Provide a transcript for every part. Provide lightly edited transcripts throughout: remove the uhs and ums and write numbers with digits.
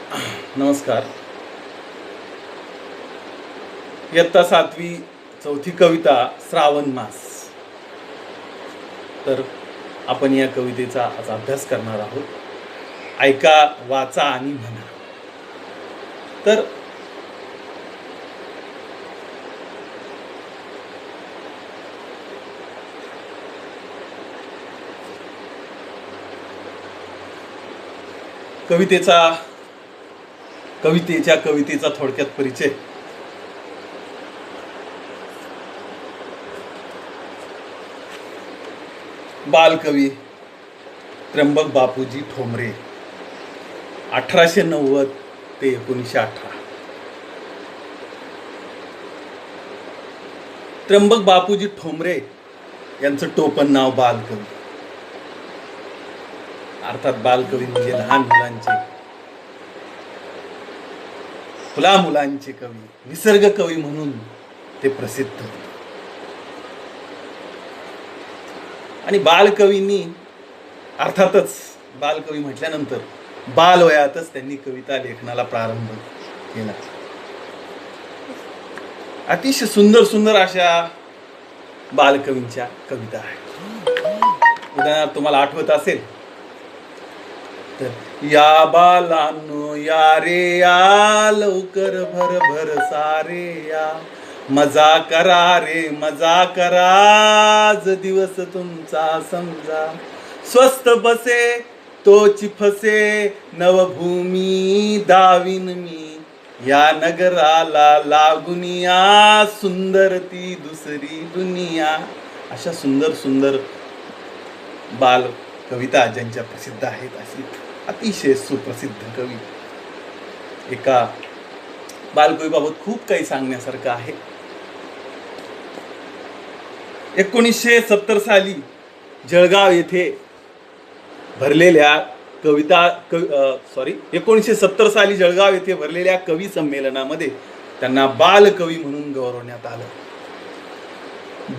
नमस्कार. इयत्ता 7वी चौथी कविता श्रावण मास. तर आपण या कवितेचा आज अभ्यास करणार आहोत. ऐका, वाचा आणि म्हणा. तर कवितेचा थोडक्यात परिचय. बालकवी त्र्यंबक बापूजी ठोंबरे 1890 ते 1918. त्र्यंबक बापूजी ठोंबरे यांचं टोपण नाव बालकवी. अर्थात बालकवी म्हणजे लहान मुलांचे कवी, निसर्ग कवी म्हणून ते प्रसिद्ध. आणि बालकवींनी अर्थातच बालकवी म्हटल्यानंतर बालवयातच त्यांनी कविता लेखनाला प्रारंभ केला. अतिशय सुंदर अशा बालकवींच्या कविता आहेत. उदाहरणार्थ तुम्हाला आठवत असेल तर, या बालांनो या रे या, लवकर भर सारे या, मजा करा रे मजा करा, आज दिवस तुमचा समजा, स्वस्त बसे तोची फसे, नवभूमी दाविन मी, या नगराला लागुनिया, सुंदर ती दुसरी दुनिया. अशा सुंदर बाल कविता ज्यांच्या प्रसिद्ध आहेत, अशी अतिशय सुप्रसिद्ध कवी. एका बालकवीबाबत खूप काही सांगण्यासारखं आहे. 1970 साली जळगाव येथे भरलेल्या 1970 साली जळगाव येथे भरलेल्या कवी संमेलनामध्ये त्यांना बालकवी म्हणून गौरवण्यात आलं.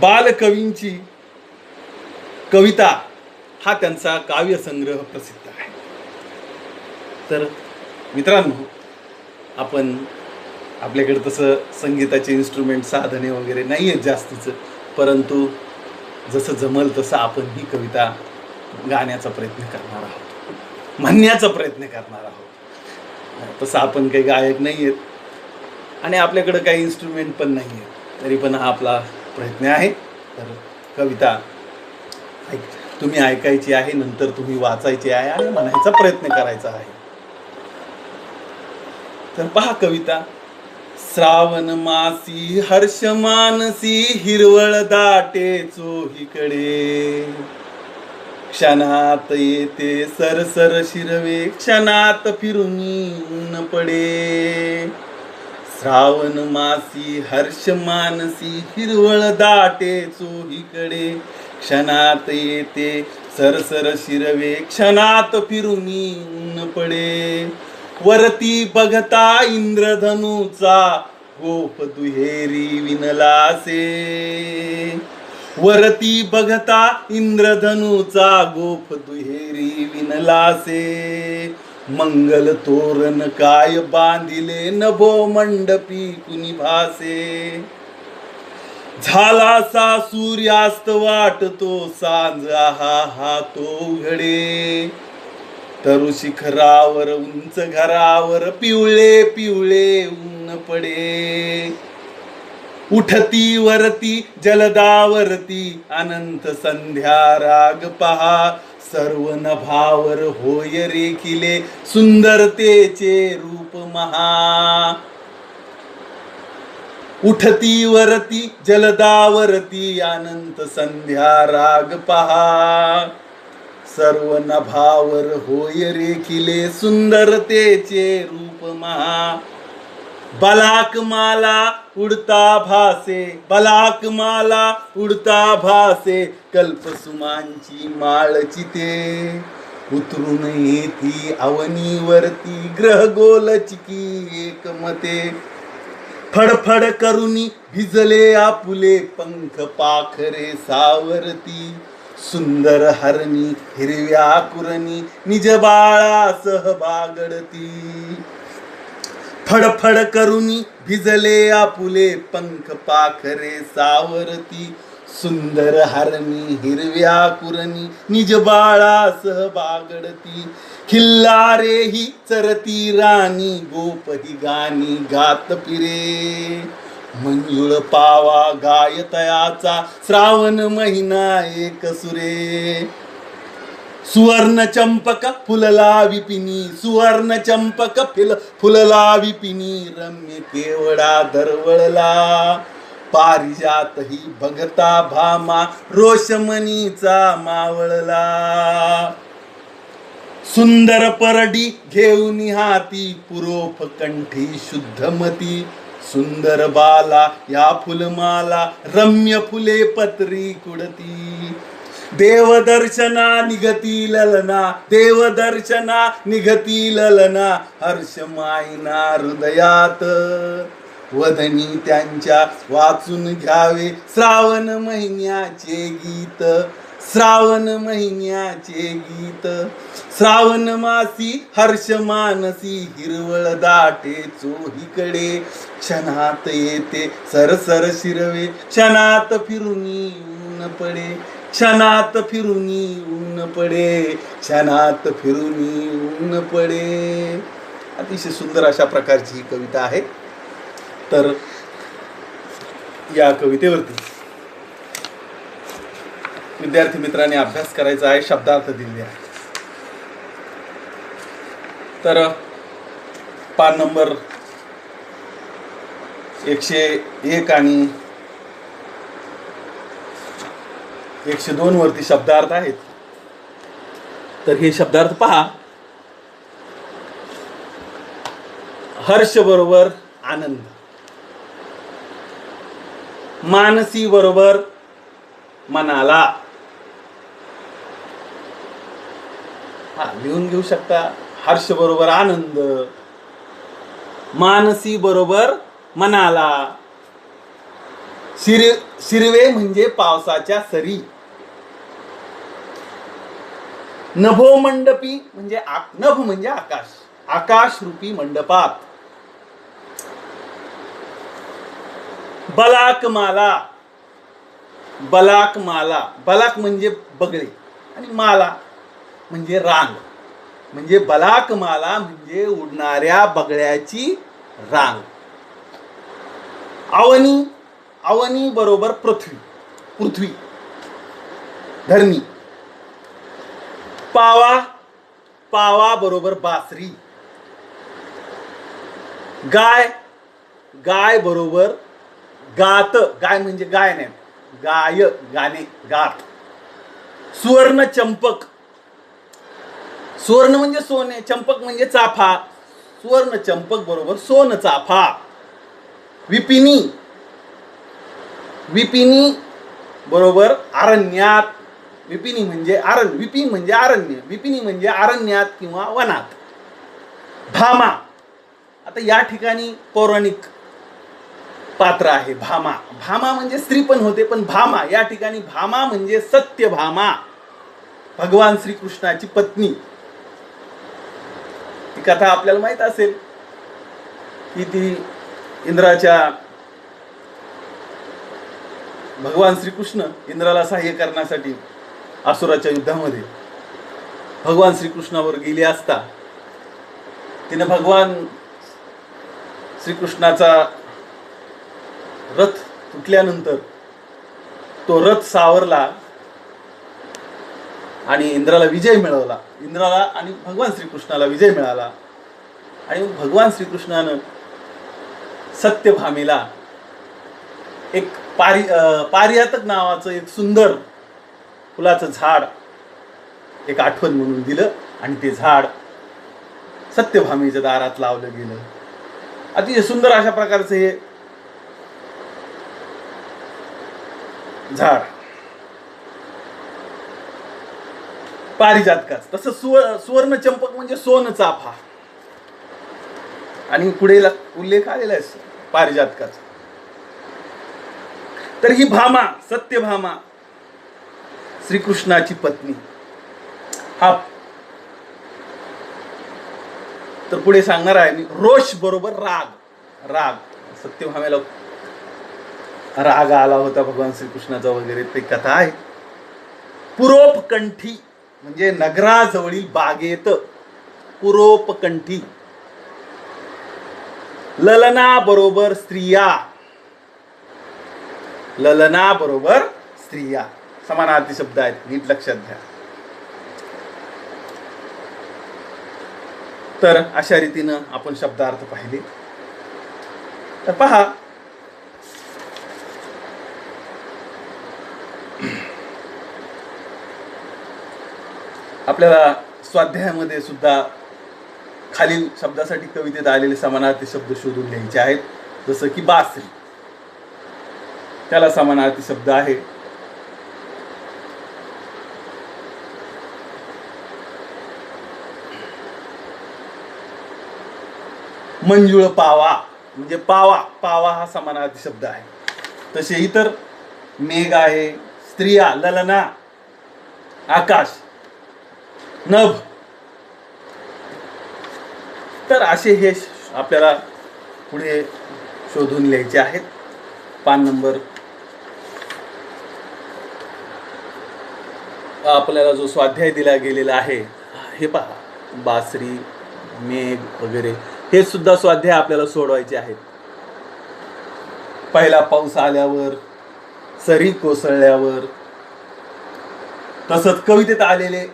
बालकवींची कविता हा त्यांचा काव्यसंग्रह प्रसिद्ध आहे. तर मित्रांनो, आपल्याकडे तसं संगीताचे इन्स्ट्रुमेंट साधने वगैरे नाही आहेत जास्तीचं, परंतु जसं जमल तसं आपण ही कविता गाण्याचा प्रयत्न करणार आहोत, म्हणण्याचा प्रयत्न करणार आहोत. तसं आपण काही गायक नाही आहेत आणि आपल्याकडे काही इन्स्ट्रुमेंट पण नाही आहेत, तरी पण हा आपला प्रयत्न आहे. तर कविता तुम्ही ऐकायची आहे, नंतर तुम्ही वाचायची आहे आणि म्हणायचा प्रयत्न करायचा आहे. तर पहा कविता. श्रावण मासी हर्ष मानसी, हिरवळ दाटे चोहीकडे, क्षणात येते सरसर शिरवे, क्षणात फिरून ऊन पडे. श्रावण मासी हर्ष मानसी, हिरवळ दाटे चोहीकडे, क्षणात येते सरसर शिरवे, क्षणात फिरून ऊन पडे. वरती बघता इंद्रधनुचा गोफ दुहेरी विणलासे, वरती बघता इंद्रधनुचा गोफ दुहेरी विणलासे, मंगल तोरण काय बांधिले, नभो मंडपी कुणी भासे. झालासा सूर्यास्त वाटतो सांज, हा तो उघडे, तरु शिखरावर उंच घरावर, पिवळे ऊन पडे. उठती वरती जलदावरती, अनंत संध्या राग पहा, सर्व नभावर होय रेखिले, सुंदरतेचे रूप महा. उठती वरती जलदावरती, अनंत संध्या राग पहा, सर्व नभावर होय रेखिले, सुंदरतेचे रूप महा. बलाक माला उडता भासे, कल्पसुमांची माळची ते, उतरून येती अवनीवरती, ग्रह गोलचिकी एकमते. फडफड करुनी भिजले आपुले, पंख पाखरे सावरती, सुंदर हरणी हिरव्या कुरणी निज बाळासह बागडती. फडफड करुनी भिजले आपुले पंख पाखरे सावरती. सुंदर हरणी हिरव्या कुरणी निज बाळासह बागडती. खिल्लारे ही चरती राणी गोपही गाणी गात फिरे. मंजुळ पावा गायतयाचा श्रावण महिना एक सुरे. सुवर्ण चंपक फुलला विपिनी सुवर्ण चंपक फुलला विपिनी रम्य केवडा दरवळला. पारिजातही बघता भामा रोषमणीचा मावळला. सुंदर परडी घेऊन हाती पुरोफ कंठी शुद्धमती. सुंदर बाला या फुलमाला रम्य फुले पत्री कुडती. देवदर्शना निघती ललना देवदर्शना निघती ललना. हर्ष मायना हृदयात वदनी त्यांच्या वाचून घ्यावे श्रावण महिन्याचे गीत. श्रावण महिन्याचे गीत. श्रावण मासी हर्ष मानसी हिरवळ दाटे चोहीकडे. क्षणात येते सरसर शिरवे क्षणात फिरुनी ऊन पडे. क्षणात फिरुनी ऊन पडे. क्षणात फिरुनी ऊन पडे. अतिशय सुंदर अशा प्रकारची ही कविता आहे. तर या कवितेवरती विद्यार्थी मित्रांनी अभ्यास करायचा आहे. शब्दार्थ दिलेले आहे. तर पान नंबर 101 आणि 102 वरती शब्दार्थ आहेत. तर हे शब्दार्थ पहा. हर्ष बरोबर आनंद. मानसी बरोबर मनाला. लिहून घेऊ शकता. हर्ष बरोबर आनंद. मानसी बरोबर मनाला. शिरवे म्हणजे पावसाच्या सरी. नभो मंडपी म्हणजे नभ म्हणजे आकाश. आकाश रूपी मंडपात. बलाकमाला. बलाकमाला. बलाक म्हणजे बगळे आणि माला म्हणजे रांग. म्हणजे बलाकमाला म्हणजे उडणाऱ्या बगळ्याची रांग. अवनी. अवनी बरोबर पृथ्वी. पृथ्वी धरणी. पावा. पावा बरोबर बासरी. गाय. गाय बरोबर गात. गाय म्हणजे गायन. गाय गाणे गात. सुवर्ण चंपक. सुवर्ण म्हणजे सोने. चंपक म्हणजे चाफा. सुवर्ण चंपक बरोबर सोन चाफा. विपिनी. विपिनी बरोबर अरण्यात. विपिनी म्हणजे अरण्य. विपिन म्हणजे अरण्य. विपिनी म्हणजे अरण्यात किंवा वनात. भामा. आता या ठिकाणी पौराणिक पात्र आहे भामा. भामा म्हणजे स्त्री पण होते, पण भामा या ठिकाणी भामा म्हणजे सत्यभामा, भगवान श्रीकृष्णाची पत्नी. ती कथा आपल्याला माहित असेल की ती इंद्राच्या भगवान श्रीकृष्ण इंद्राला सहाय्य करण्यासाठी असुराच्या युद्धामध्ये भगवान श्रीकृष्णावर गेली असता तिने भगवान श्रीकृष्णाचा रथ तुटल्यानंतर तो रथ सावरला आणि इंद्राला विजय मिळवला. इंद्राला आणि भगवान श्रीकृष्णाला विजय मिळाला. आणि भगवान श्रीकृष्णानं सत्यभामेला एक पारिजातक नावाचं एक सुंदर फुलाचं झाड एक आठवण म्हणून दिलं आणि ते झाड सत्यभामेच्या दारात लावलं गेलं. अतिशय सुंदर अशा प्रकारचं हे झाड पारिजातकाच. तसं सुवर्ण चंपक म्हणजे सोन चाफा. आणि पुढे उल्लेख आलेला आहे पारिजातकाचा. तर ही भामा सत्यभामा श्रीकृष्णाची पत्नी. हा तर पुढे सांगणार आहे मी. रोष बरोबर राग. राग सत्यभामेला राग आला होता भगवान श्रीकृष्णाचा वगैरे ते कथा आहे. पुरोपकंठी म्हणजे नगराजवळील बागेत. पुरोपकंठी. ललना बरोबर स्त्रिया. ललना बरोबर स्त्रिया समानार्थी शब्द आहेत, नीट लक्षात घ्या. तर अशा रीतीनं आपण शब्दार्थ पाहिले. तर पहा, आपल्याला स्वाध्यायामध्ये सुद्धा खालील शब्दासाठी कवितेत आलेले समानार्थी शब्द शोधून लिहायचे आहेत. जसं की बासरी, त्याला समानार्थी शब्द आहे मंजुळ पावा, म्हणजे पावा. पावा हा समानार्थी शब्द आहे. तसे इतर मेघ आहे, स्त्रिया, ललना, आकाश, नभ. तर असे हे आपल्याला पुढे शोधून लिहायचे आहेत. पान नंबर आपल्याला जो स्वाध्याय दिला गेलेला आहे हे पहा. बासरी, मेघ वगैरे हे सुद्धा स्वाध्याय आपल्याला सोडवायचे आहेत. पहिला पाऊस आल्यावर, सरी कोसळल्यावर. तसंच कवितेत आलेले,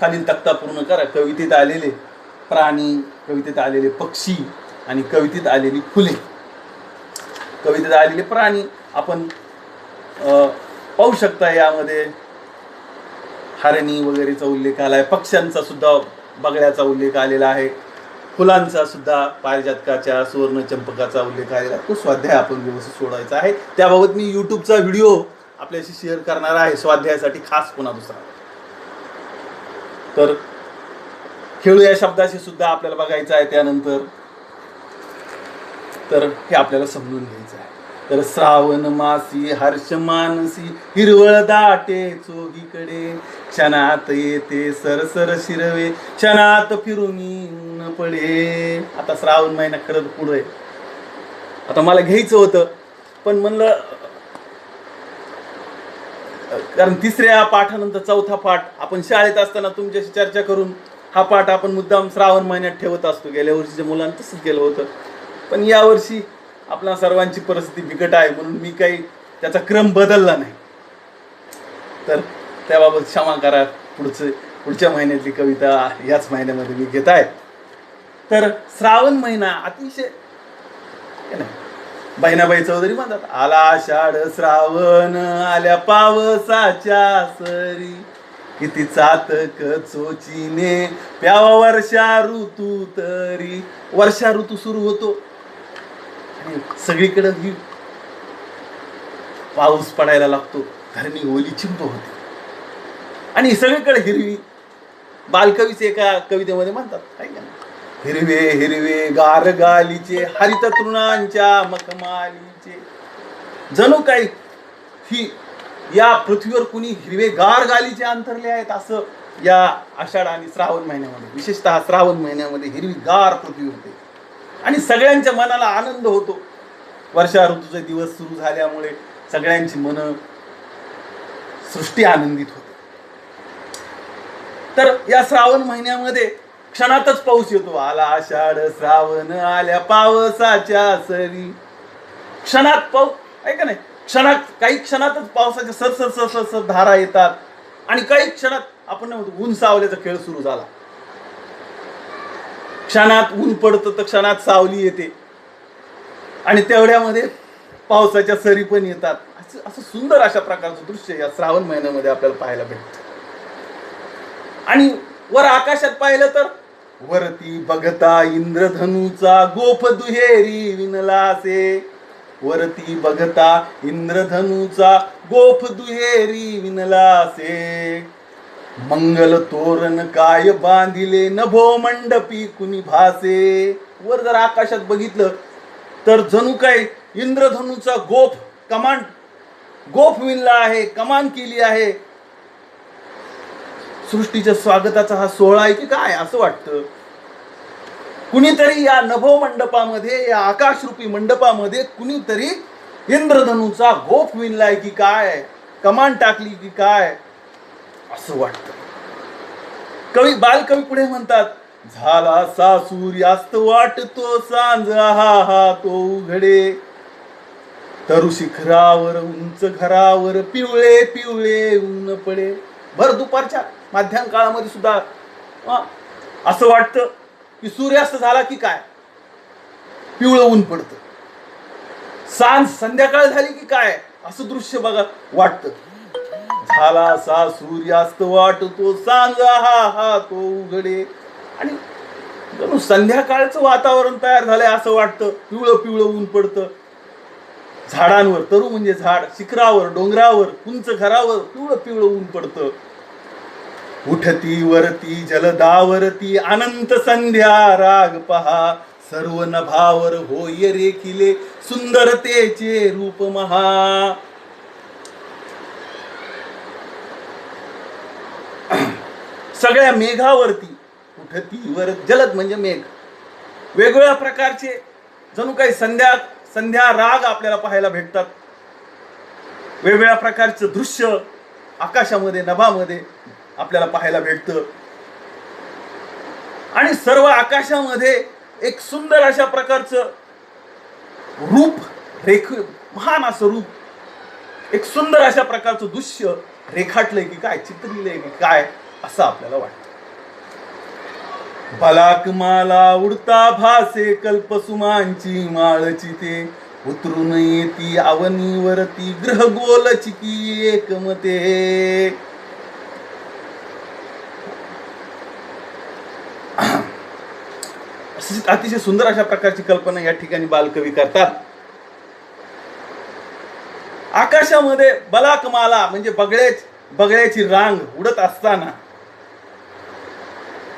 खालील तक्ता पूर्ण करा. कवितेत आलेले प्राणी, कवितेत आलेले पक्षी आणि कवितेत आलेली फुले. कवितेत आलेले प्राणी आपण पाहू शकता. यामध्ये हरणी वगैरेचा उल्लेख आला आहे. पक्ष्यांचा सुद्धा, बगळ्याचा उल्लेख आलेला आहे. फुलांचा सुद्धा, पारिजातकाच्या, सुवर्ण चंपकाचा उल्लेख आलेला आहे. तो स्वाध्याय आपण व्यवस्थित सोडवायचा आहे. त्याबाबत मी यूट्यूबचा व्हिडिओ आपल्याशी शेअर करणार आहे स्वाध्यायासाठी खास पुन्हा दुसरा. तर खेळू या शब्दाशी सुद्धा आपल्याला बघायचं आहे त्यानंतर. तर हे आपल्याला समजून घ्यायचं आहे. तर श्रावण मासी हर्ष मानसी, हिरवळ दाटे चोहीकडे, क्षणात येते सरसर शिरवे, क्षणात फिरून ऊन पडे. आता श्रावण महिना खरंच पुढे. आता मला घ्यायचं होतं पण म्हणलं, कारण तिसऱ्या पाठानंतर चौथा पाठ आपण शाळेत असताना तुमच्याशी चर्चा करून हा पाठ आपण मुद्दाम श्रावण महिन्यात ठेवत असतो. गेल्या वर्षीच्या मुलांना तसंच केलं होतं. पण यावर्षी आपल्या सर्वांची परिस्थिती बिकट आहे म्हणून मी काही त्याचा क्रम बदलला नाही. तर त्याबाबत क्षमा करा. पुढच्या महिन्यातली कविता याच महिन्यामध्ये मी घेत आहे. तर श्रावण महिना अतिशय, बहिणाबाई चौधरी म्हणतात, आला आषाढ श्रावण आल्या पावसाच्या सरी, किती चातक चोचीने प्यावा वर्षा ऋतू तरी. वर्षा ऋतू सुरू होतो आणि सगळीकडे ही पाऊस पडायला लागतो. धरणी ओली चिंब होते आणि सगळीकडे हिरवी. बालकवीच एका कवितेमध्ये म्हणतात, हिरवे हिरवे गार गालीचे, हरित तृणांच्या मखमालीचे. जणू काही ही या पृथ्वीवर कुणी हिरवे गार गालीचे अंतरले आहेत असं या आषाढ आणि श्रावण महिन्यामध्ये, विशेषतः श्रावण महिन्यामध्ये हिरवी गार पृथ्वी होते आणि सगळ्यांच्या मनाला आनंद होतो. वर्षा ऋतूचे दिवस सुरू झाल्यामुळे सगळ्यांची मन सृष्टी आनंदित होते. तर या श्रावण महिन्यामध्ये क्षणातच पाऊस येतो. आला आषाढ श्रावण आल्या पावसाच्या सरी. क्षणात पाऊस आहे का नाही. क्षणात, काही क्षणातच पावसाच्या सरसर सरसर धारा येतात आणि काही क्षणात आपण म्हणतो ऊन सावल्याचा खेळ सुरू झाला. क्षणात ऊन पडतं तर क्षणात सावली येते आणि तेवढ्यामध्ये पावसाच्या सरी पण येतात. असं सुंदर अशा प्रकारचं दृश्य या श्रावण महिन्यामध्ये आपल्याला पाहायला भेटतं. आणि वर आकाशात पाहिलं तर वरती बघता इंद्रधनुचा गोफ दुहेरी विणलासे. वरती बघता इंद्रधनुचा गोफ दुहेरी विणलासे. मंगल तोरण काय बांधिले नभो मंडपी कुणी भासे. वर जर आकाशात बघितलं तर जणू काय इंद्रधनुचा गोफ विणला आहे, कमान केली आहे सृष्टीच्या स्वागताचा हा सोहळा आहे की काय असं वाटतं. कुणीतरी या नभो मंडपामध्ये, या आकाशरूपी मंडपामध्ये कुणीतरी इंद्रधनुचा गोफ विणलाय की काय, कमान टाकली की काय असं वाटतं. बालकवी पुढे म्हणतात, झाला सा सूर्यास्त वाटतो सांज, हा हा तो उघडे, तरु शिखरावर उंच घरावर पिवळे पिवळे ऊन पडे. भर दुपारच्या माध्यान काळामध्ये सुद्धा असं वाटतं की सूर्यास्त झाला की काय पिवळं ऊन पडतं. सांज संध्याकाळ झाली की काय असं दृश्य बघा वाटतं. झाला सा सूर्यास्त वाटतो सांज, हा हा तो उघडे. आणि जणू संध्याकाळचं वातावरण तयार झालंय असं वाटतं. पिवळं पिवळं ऊन पडतं. झाडांवर, तरु म्हणजे झाड, शिखरावर, डोंगरावर, उंच घरावर पिवळं पिवळं ऊन पडतं. उठती वरती जलदावरती अनंत संध्या राग पहा, सर्व नभावर होय रेखिले सुंदरतेचे रूप महा. सगळ्या मेघावरती, उठती वर, जलद म्हणजे मेघ, वेगवेगळ्या प्रकारचे जणू काही संध्या राग आपल्याला पाहायला भेटतात. वेगवेगळ्या प्रकारचं दृश्य आकाशामध्ये, नभामध्ये आपल्याला पाहायला भेटतं. आणि सर्व आकाशामध्ये एक सुंदर अशा प्रकारचं रूप महान असं रूप, एक सुंदर अशा प्रकारचं दृश्य रेखाटलंय की काय, चित्रिलंय की काय असं आपल्याला वाटतं. बलाक माला उडता भासे कल्पसुमांची माळची, ते उतरून येती अवनीवरती ग्रह गोल चिकी एकमते. अतिशय सुंदर अशा प्रकारची कल्पना या ठिकाणी बालकवी करतात. आकाशामध्ये बलाकमाला म्हणजे बगळ्याची रांग उडत असताना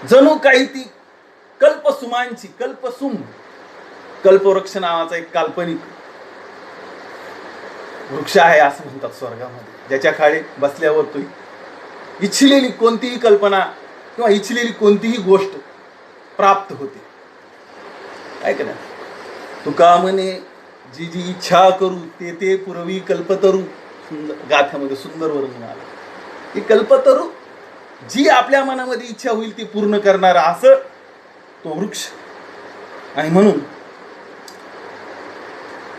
जणू काही ती कल्पसुमांची, कल्पवृक्ष नावाचा एक काल्पनिक वृक्ष आहे असं म्हणतात स्वर्गामध्ये, ज्याच्या खाली बसल्यावर तो इच्छिलेली कोणतीही कल्पना किंवा इच्छिलेली कोणतीही गोष्ट प्राप्त होते. काय करा तुका म्हणे, जी जी इच्छा करू ते ते पुरवी कल्पतरू. गाथ्यामध्ये सुंदर वर्णन आलं की कल्पतरू जी आपल्या मनामध्ये इच्छा होईल ती पूर्ण करणारा असं तो वृक्ष. आणि म्हणून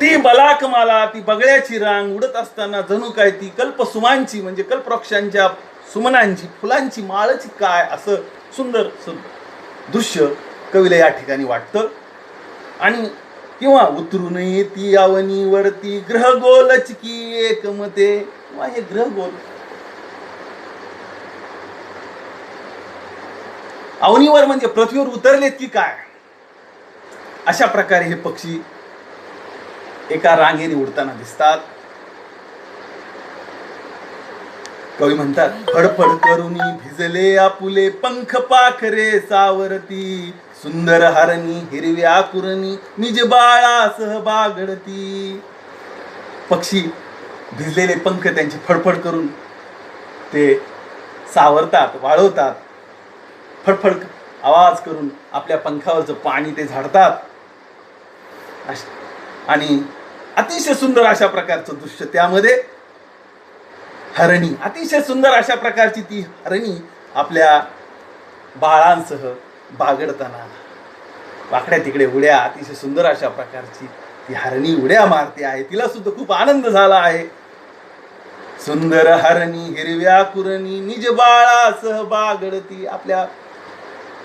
ती बलाकमाला, ती बगळ्याची रांग उडत असताना जणू काय ती कल्पसुमांची म्हणजे कल्पवृक्षांच्या सुमनांची, फुलांची माळची काय असं सुंदर दृश्य कवीला या ठिकाणी वाटतं. आणि किंवा उतरून येती अवनीवरती ग्रह गोल चिकी एकमते. किंवा हे ग्रह गोल अवनीवर म्हणजे पृथ्वीवर उतरलेत की काय अशा प्रकारे हे पक्षी एका रांगेने उडताना दिसतात. कवी म्हणतात, फडफड करुनी भिजले आपुले पंख पाखरे सावरती, सुंदर हरणी हिरव्या कुरणी निज बाळासह बागडती. पक्षी भिजलेले पंख त्यांची फडफड करून ते सावरतात, वाळवतात. फडफड आवाज करून आपल्या पंखावरचं पाणी ते झाडतात. आणि अतिशय सुंदर अशा प्रकारचं दृश्य त्यामध्ये हरणी, अतिशय सुंदर अशा प्रकारची ती हरणी आपल्या बाळांसह बागडताना वाकड्या तिकडे उड्या, अतिशय सुंदर अशा प्रकारची ती हरणी उड्या मारते आहे. तिला सुद्धा खूप आनंद झाला आहे. सुंदर हरणी हिरव्या कुरणी निज बाळासह बागडती. आपल्या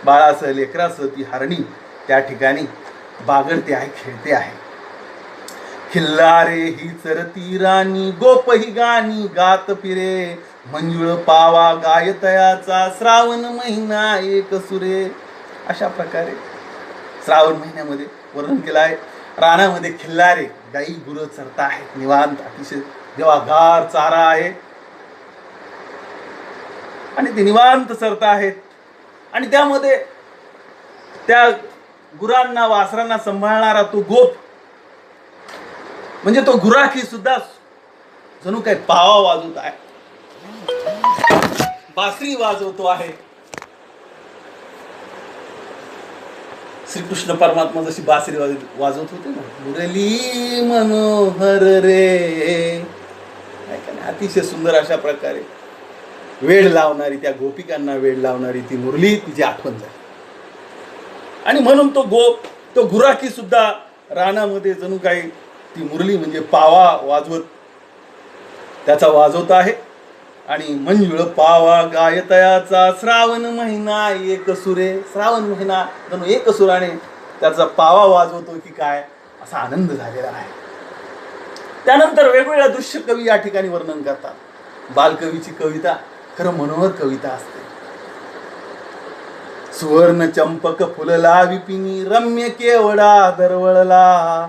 बाळासह, लेकरासह ती हरणी त्या ठिकाणी बागडते आहे, खेळते आहे. खिल्लारे ही चरती राणी गोप ही गाणी गात फिरे, मंजुळ पावा गायतयाचा श्रावण महिना एक सुरे. अशा प्रकारे श्रावण महिन्यामध्ये वर्णन केलं आहे. रानामध्ये खिल्लारे गाई गुरं चरत आहेत निवांत, अतिशय देवाघार चारा आहे आणि ते निवांत चरत आहेत. आणि त्यामध्ये त्या गुरांना, वासरांना सांभाळणारा तो गोप म्हणजे तो गुराखी सुद्धा जणू काही पावा वाजवत आहे. बासरी वाजवतो आहे. श्रीकृष्ण परमात्मा जशी बासरी वाजवत होते ना, मुरली मनोहर रे, अतिशय सुंदर अशा प्रकारे वेळ लावणारी, त्या गोपिकांना वेळ लावणारी ती मुरली तिची आठवण झाली. आणि म्हणून तो गुराखी सुद्धा रानामध्ये जणू काही ती मुरली म्हणजे पावा वाजवत त्याचा वाजवत आहे. आणि मंजुळ पावा गायतयाचा श्रावण महिना एक सुरे, श्रावण महिना जणू एक सुराने त्याचा पावा वाजवतो की काय, असा आनंद झालेला आहे. त्यानंतर वेगवेगळ्या दृश्य कवी या ठिकाणी वर्णन करतात. बालकवीची कविता खरं मनोहर कविता असते. सुवर्ण चंपक फुलला विपिनी, रम्य केवडा दरवळला,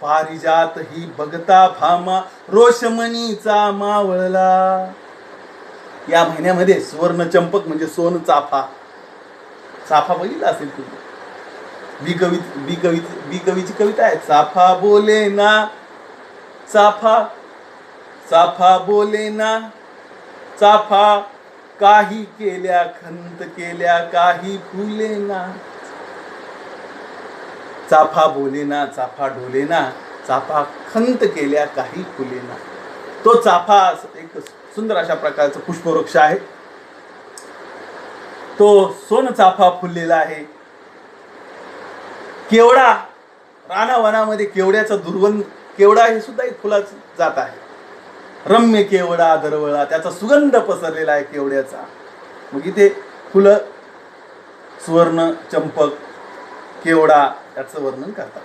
पारिजात ही बघता भामा, रोषमणीचा मावळला. या महिन्यामध्ये सुवर्ण चंपक म्हणजे सोन चाफा, चाफा बघितला असेल तुम्ही. बी कवीची कविता आहे. चाफा बोले ना, चाफा बोले ना, चाफा काही केल्या खंत केल्या काही फुले ना. चाफा बोले ना, चाफा डोले ना, चाफा खंत केल्या काही फुले ना. तो चाफा एक सुंदर अशा प्रकारचा पुष्पवृक्ष आहे. तो सोन चाफा फुललेला आहे. केवडा, रानावनामध्ये केवड्याचा दुर्गंध, केवडा हे सुद्धा एक फुलाचं जात आहे. रम्य केवडा दरवळा, त्याचा सुगंध पसरलेला आहे केवड्याचा. मग इथे फुलं, सुवर्ण चंपक, केवडा याचं वर्णन करतात.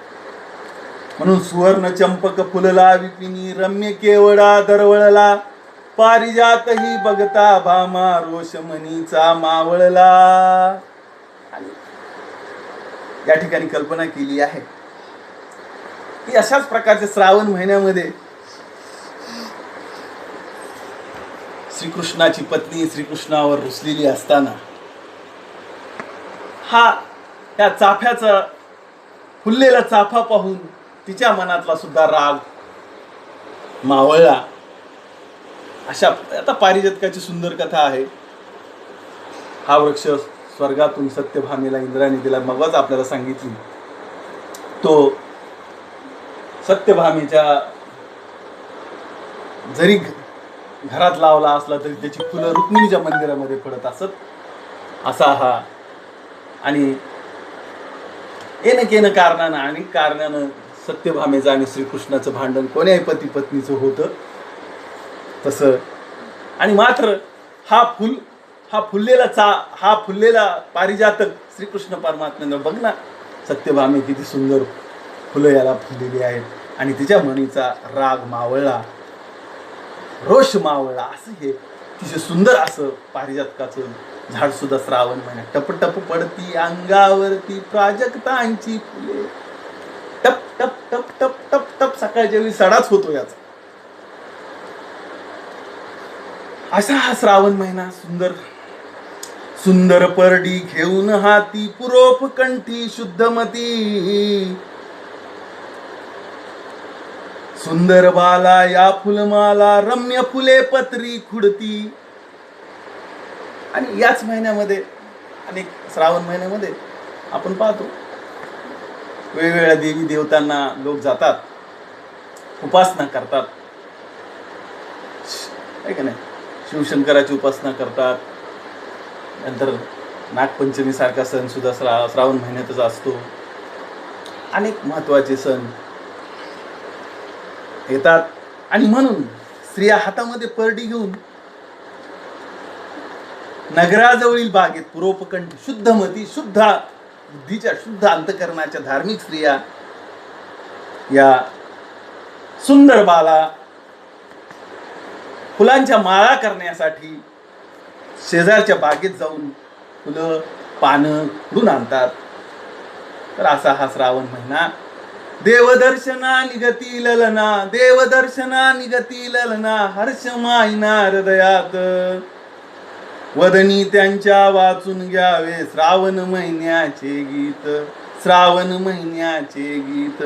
म्हणून सुवर्ण चंपक फुलला विपिनी, रम्य केवडा दरवळला, पारिजात ही बघता भामा, रोषमणीचा मावळला. या ठिकाणी कल्पना केली आहे की अशाच प्रकारच्या श्रावण महिन्यामध्ये श्रीकृष्णाची पत्नी श्रीकृष्णावर रुसलेली असताना त्या चाफ्याचा फुललेला चाफा पाहून तिच्या मनातला सुद्धा राग मावळला. अशा आता पारिजातकाची सुंदर कथा आहे. हा वृक्ष स्वर्गातून सत्यभामेला इंद्राने दिला. मगच आपल्याला सांगितली. तो सत्यभामेच्या जरी घरात लावला असला तरी त्याची फुलं रुक्मिणीच्या मंदिरामध्ये पडत असत, असा हा. आणि एन कारणानं आणि कारणानं सत्यभामेचं आणि श्रीकृष्णाचं भांडण कोण्याही पती पत्नीचं होतं तसं. आणि मात्र हा फुललेला पारिजातक श्रीकृष्ण परमात्म्यानं, बघ ना सत्यभामे किती सुंदर फुलं याला फुललेली आहेत, आणि तिच्या मनीचा राग मावळला, रोष मावळला. असं हे तिचे सुंदर असं पारिजातकाचं झाड सुद्धा श्रावण महिन्यात टप टप पडती अंगावरती प्राजक्तांची फुले, टप टप टप टप टप टप सकाळच्या वेळी सडाच होतो याचा. असा हा श्रावण महिना सुंदर सुंदर परडी घेऊन हाती, पुरोप कंठी शुद्धमती, सुंदर बाला या फुलमाला, रम्य फुले पत्री खुडती. आणि याच महिन्यामध्ये अनेक श्रावण महिन्यामध्ये आपण पाहतो वेगवेगळ्या देवी देवतांना लोक जातात, उपासना करतात, आहे का नाही. शिवशंकराची उपासना करतात. नंतर नागपंचमी सारखा सण सुद्धा श्रावण महिन्यातच असतो. अनेक महत्वाचे सण येतात. आणि म्हणून स्त्रिया हातामध्ये परडी घेऊन नगराजवळील बागेत पुरोपकंठ शुद्धमती, शुद्ध बुद्धीच्या, शुद्ध अंतकरणाच्या धार्मिक स्त्रिया या सुंदर बाला फुलांच्या माळा करण्यासाठी शेजारच्या बागेत जाऊन फुलं पानं खुडून आणतात. तर असा हा श्रावण महिना. देवदर्शना निगती ललना, देवदर्शना निगती ललना, हर्ष मायना हृदयात, वदनी त्यांच्या वाचून घ्यावे श्रावण महिन्याचे गीत, श्रावण महिन्याचे गीत.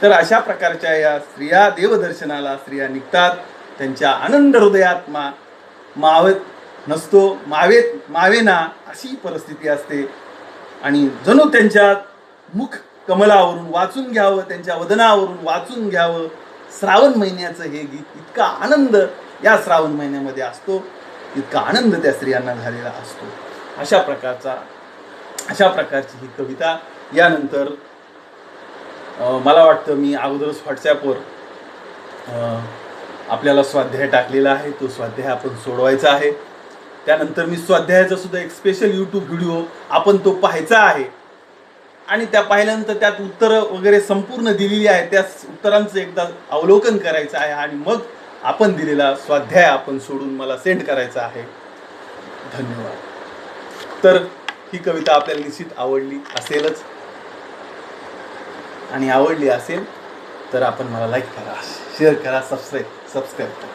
तर अशा प्रकारच्या या स्त्रिया देवदर्शनाला स्त्रिया निघतात. त्यांच्या आनंद हृदयात नसतो, मावेना अशी परिस्थिती असते. आणि जणू त्यांच्या मुख कमलावरून वाचून घ्यावं, त्यांच्या वदनावरून वाचून घ्यावं श्रावण महिन्याचं हे गीत. इतका आनंद या श्रावण महिन्यामध्ये असतो, इतका आनंद त्या स्त्रियांना झालेला असतो. अशा प्रकारची ही कविता. यानंतर मला वाटतं मी अगोदरच व्हॉट्सॲपवर आपल्याला स्वाध्याय टाकलेला आहे, तो स्वाध्याय आपण सोडवायचा आहे. त्यानंतर मी स्वाध्यायाचा सुद्धा एक स्पेशल यूट्यूब व्हिडिओ आपण तो पाहायचा आहे. आणि त्या पाहिल्यानंतर त्यात उत्तरं वगैरे संपूर्ण दिलेली आहे, त्या उत्तरांचं एकदा अवलोकन करायचं आहे आणि मग आपण दिलेला स्वाध्याय आपण सोडून मला सेंड करायचा आहे. धन्यवाद. तर ही कविता आपल्याला निश्चित आवडली असेलच, आणि आवडली असेल तर आपण मला लाईक करा, शेअर करा, सबस्क्राईब करा.